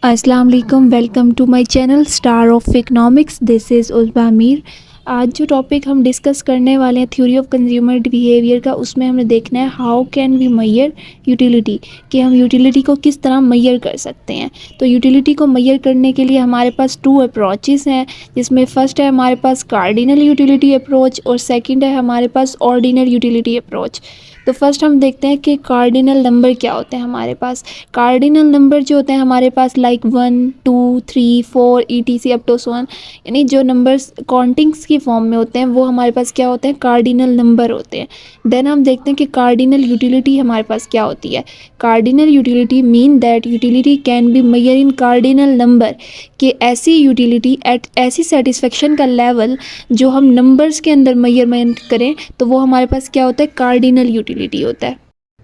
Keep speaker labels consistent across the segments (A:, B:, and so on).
A: अस्सलाम वालेकुम, welcome to my channel Star of Economics. This is Uzba Mir. आज जो टॉपिक हम डिस्कस करने वाले हैं थ्योरी ऑफ कंज्यूमर बिहेवियर का, उसमें हमें देखना है how can we Maihar utility, कि हम यूटिलिटी को किस तरह मैयर कर सकते हैं। तो यूटिलिटी को मैयर करने के लिए हमारे पास टू अप्रोचेस हैं, जिसमें फ़र्स्ट है हमारे पास कार्डिनल यूटिलिटी अप्रोच और सेकंड है हमारे पास ऑर्डिनल यूटिलिटी अप्रोच। तो फर्स्ट हम देखते हैं कि कार्डिनल नंबर क्या होते हैं हमारे पास। कार्डिनल नंबर जो होते हैं हमारे पास लाइक 1 2 3 4 ETC अप टू 1, यानी जो नंबर्स काउंटिंग्स की फॉर्म में होते हैं वो हमारे पास क्या होते हैं, कार्डिनल नंबर होते हैं। देन हम देखते हैं कि कार्डिनल यूटिलिटी हमारे पास क्या होती है। Cardinal utility mean that utility can be measure in cardinal number, कि ऐसी यूटिलिटी एट ऐसी सेटिस्फेक्शन का लेवल जो हम नंबर्स के अंदर मेजरमेंट करें तो वो हमारे पास क्या होता है, कार्डिनल यूटिलिटी होता है।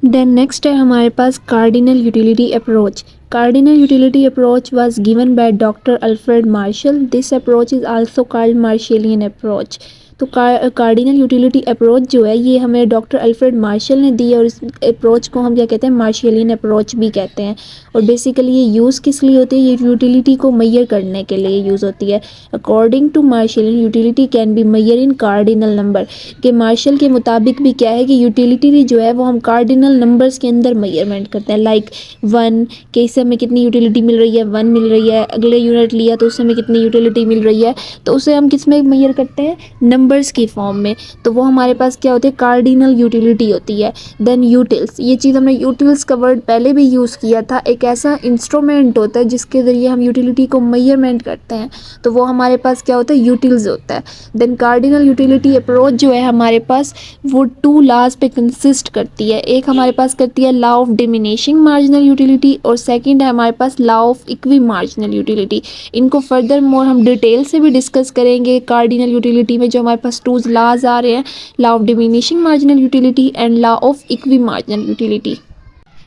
A: देन नेक्स्ट है हमारे पास cardinal utility approach. Cardinal utility approach was given by Dr. Alfred Marshall. This approach is also called Marshallian approach. तो कार्डिनल यूटिलिटी अप्रोच जो है ये हमें डॉक्टर अल्फ्रेड मार्शल ने दी है, और इस अप्रोच को हम क्या कहते हैं, मार्शलियन अप्रोच भी कहते हैं। और बेसिकली ये यूज़ किस लिए होती है, ये यूटिलिटी को मैयर करने के लिए यूज़ होती है। According to Marshallian utility can be measured in cardinal number, के मार्शल के मुताबिक भी क्या है कि यूटिलिटी जो है वो हम कार्डिनल नंबर्स के अंदर मैयरमेंट करते हैं। लाइक 1 के इससे हमें कितनी यूटिलिटी मिल रही है, 1 मिल रही है। अगले यूनिट लिया तो उससे हमें कितनी यूटिलिटी मिल रही है, तो उसे हम किस में मैयर करते हैं, नंबर्स की फॉर्म में। तो वो हमारे पास क्या होती है, कार्डिनल यूटिलिटी होती है। देन यूटिल्स, ये चीज़ हमने यूटिल्स का वर्ड पहले भी यूज़ किया था। एक ऐसा इंस्ट्रूमेंट होता है जिसके ज़रिए हम यूटिलिटी को मेजरमेंट करते हैं, तो वो हमारे पास क्या होता है, यूटिल्स होता है। देन कार्डिनल यूटिलिटी अप्रोच जो है हमारे पास वो 2 लॉज पे कंसिस्ट करती है। एक हमारे पास करती है law of diminishing marginal utility, और सेकंड है हमारे पास law of equi marginal utility. इनको फर्दर मोर हम डिटेल से भी डिस्कस करेंगे। कार्डिनल यूटिलिटी में जो हमारे पास 2 लॉज आ रहे हैं, law of diminishing marginal utility and law of equi marginal utility.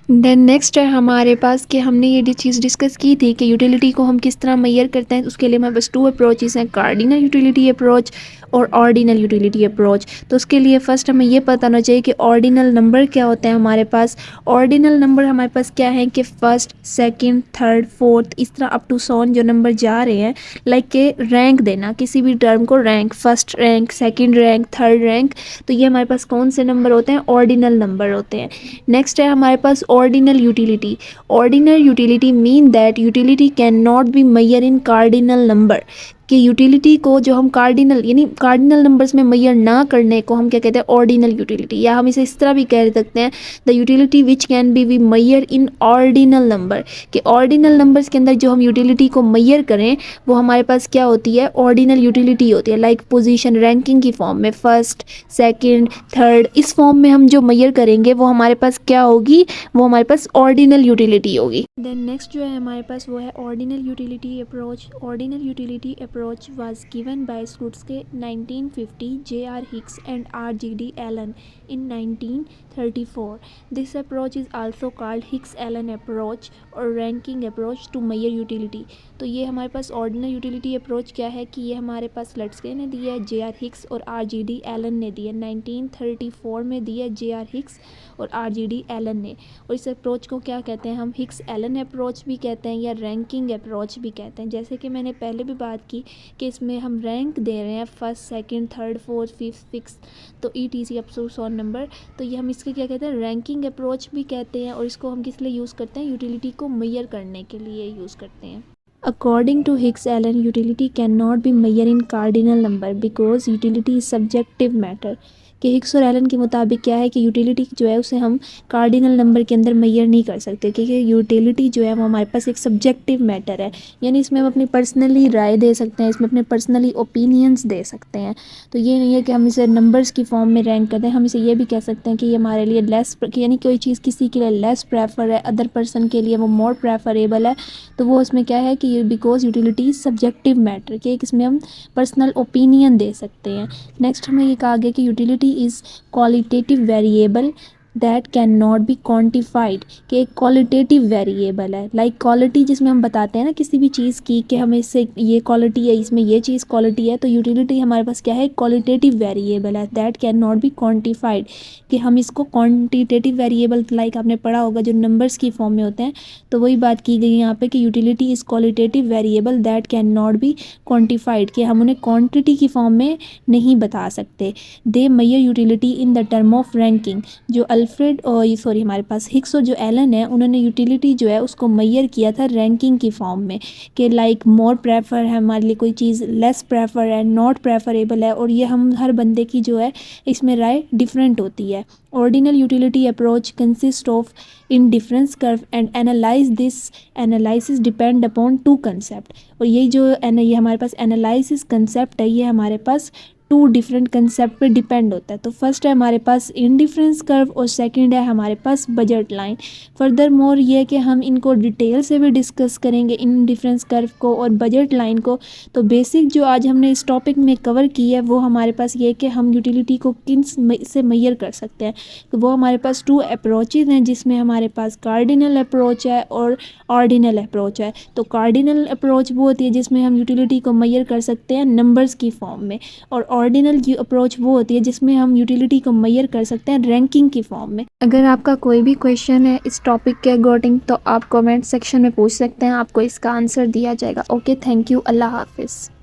A: Then next है हमारे पास कि हमने ये चीज़ डिस्कस की थी कि यूटिलिटी को हम किस तरह मैयर करते हैं। उसके लिए हमारे पास 2 अप्रोचेस हैं, कार्डिनल यूटिलिटी अप्रोच और ऑर्डिनल यूटिलिटी अप्रोच। तो उसके लिए फ़र्स्ट हमें ये पता होना चाहिए कि ऑर्डिनल नंबर क्या होते हैं हमारे पास। ऑर्डिनल नंबर हमारे पास क्या है कि फर्स्ट, सेकंड, थर्ड, फोर्थ, इस तरह अप टू 100 जो नंबर जा रहे हैं, लाइक के रैंक देना किसी भी टर्म को, rank, first rank, second rank, third rank, तो ये हमारे पास कौन से नंबर होते हैं, ऑर्डिनल नंबर होते हैं। नेक्स्ट है हमारे पास ordinal utility. Ordinal utility mean that utility can not be measured in cardinal number, कि यूटिलिटी को जो हम कार्डिनल यानी कार्डिनल नंबर्स में मैयर ना करने को हम क्या कहते हैं, ऑर्डिनल यूटिलिटी। या हम इसे इस तरह भी कह सकते हैं, the utility which can be measured in ordinal number, कि ऑर्डिनल नंबर्स के अंदर जो हम यूटिलिटी को मैयर करें वो हमारे पास क्या होती है, ऑर्डिनल यूटिलिटी होती है। लाइक पोजीशन रैंकिंग की फॉर्म में, फर्स्ट, सेकंड, थर्ड, इस फॉर्म में हम जो मैयर करेंगे वो हमारे पास क्या होगी, वो हमारे पास ऑर्डिनल यूटिलिटी होगी। देन नेक्स्ट जो है हमारे पास वो है ordinal utility approach. Ordinal utility approach was given by Slutsky 1950, J.R. Hicks and R.G.D. Allen in 1934. This approach is also called Hicks-Allen approach और ranking approach to measure utility। तो ये हमारे पास ordinal utility approach क्या है कि ये हमारे पास स्लट्सकी ने दी है, J.R. Hicks और R.G.D. Allen ने दी है। 1934 में दी है J.R. Hicks और R.G.D. Allen ने। और इस अप्रोच को क्या कहते हैं, हम Hicks-Allen अप्रोच भी कहते हैं या रैंकिंग अप्रोच भी कहते हैं। जैसे कि मैंने पहले भी बात की कि इसमें हम रैंक दे रहे हैं, first, second, third, fourth, fifth, sixth, तो ETC अप टू 100 नंबर, तो ये हम इसके क्या कहते हैं, रैंकिंग अप्रोच भी कहते हैं। और इसको हम किस लिए यूज़ करते हैं, यूटिलिटी को मैयर करने के लिए यूज़ करते हैं। According to Hicks-Allen, utility cannot be measured in cardinal number because utility is subjective matter। कि हिक्स और एलन के मुताबिक क्या है कि यूटिलिटी जो है उसे हम कार्डिनल नंबर के अंदर मैयर नहीं कर सकते, क्योंकि यूटिलिटी जो है वो हमारे पास एक सब्जेक्टिव मैटर है। यानी इसमें हम अपनी पर्सनली राय दे सकते हैं, इसमें अपने पर्सनली ओपिनियंस दे सकते हैं। तो ये नहीं है कि हम इसे नंबर्स की फॉर्म में रैंक करते हैं। हम इसे ये भी कह सकते हैं कि ये हमारे लिए लेस, यानी कोई चीज़ किसी के लिए लेस प्रेफर है, अदर पर्सन के लिए वो मोर प्रेफरेबल है, तो वो उसमें क्या है कि because utility is subjective matter, कि इसमें हम पर्सनल ओपिनियन दे सकते हैं। नेक्स्ट हमें ये कहा गया कि utility is qualitative variable that can not B quantified, कि एक क्वालिटेटिव वेरिएबल है, लाइक क्वालिटी जिसमें हम बताते हैं ना किसी भी चीज़ की कि हमें इससे ये क्वालिटी है, इसमें ये चीज़ क्वालिटी है, तो यूटिलिटी हमारे पास क्या है, क्वालिटेटिव वेरिएबल है, that can not B quantified, कि हम इसको क्वांटिटेटिव वेरिएबल, लाइक आपने पढ़ा होगा जो नंबर्स की फॉर्म में होते हैं, तो वही बात की गई यहाँ पे कि utility is qualitative variable that can not B quantified, कि हम उन्हें क्वांटिटी की फॉर्म में नहीं बता सकते। They measure utility in the term of ranking, जो अल्फ्रेड और सॉरी हमारे पास हिक्स और जो एलन है, उन्होंने यूटिलिटी जो है उसको मेजर किया था रैंकिंग की फॉर्म में, कि लाइक मोर प्रेफर है हमारे लिए कोई चीज़, लेस प्रेफर है, नॉट प्रेफरेबल है, और ये हम हर बंदे की जो है इसमें राय डिफरेंट होती है। Ordinal utility approach consist of indifference curve and analyse this analysis depend upon two concept, और यही जो ये हमारे पास एनालिसिस कंसेप्ट है, ये हमारे पास टू डिफरेंट कंसेप्ट पे डिपेंड होता है। तो फर्स्ट है हमारे पास इंडिफरेंस कर्व और सेकंड है हमारे पास बजट लाइन। फर्दर मोर ये है कि हम इनको डिटेल से भी डिस्कस करेंगे इंडिफरेंस कर्व को और बजट लाइन को। तो बेसिक जो आज हमने इस टॉपिक में कवर की है वो हमारे पास ये है कि हम यूटिलिटी को किन से मेजर कर सकते हैं। तो वो हमारे पास टू अप्रोचेज हैं, जिसमें हमारे पास कार्डिनल अप्रोच है और ऑर्डिनल अप्रोच है। तो कार्डिनल अप्रोच वो होती है जिसमें हम यूटिलिटी को मेजर कर सकते हैं नंबर्स की फॉर्म में, और ऑर्डिनल की अप्रोच वो होती है जिसमें हम यूटिलिटी को मेजर कर सकते हैं रैंकिंग की फॉर्म में। अगर आपका कोई भी क्वेश्चन है इस टॉपिक के अकॉर्डिंग तो आप कमेंट सेक्शन में पूछ सकते हैं, आपको इसका आंसर दिया जाएगा। ओके, थैंक यू, अल्लाह हाफिज़।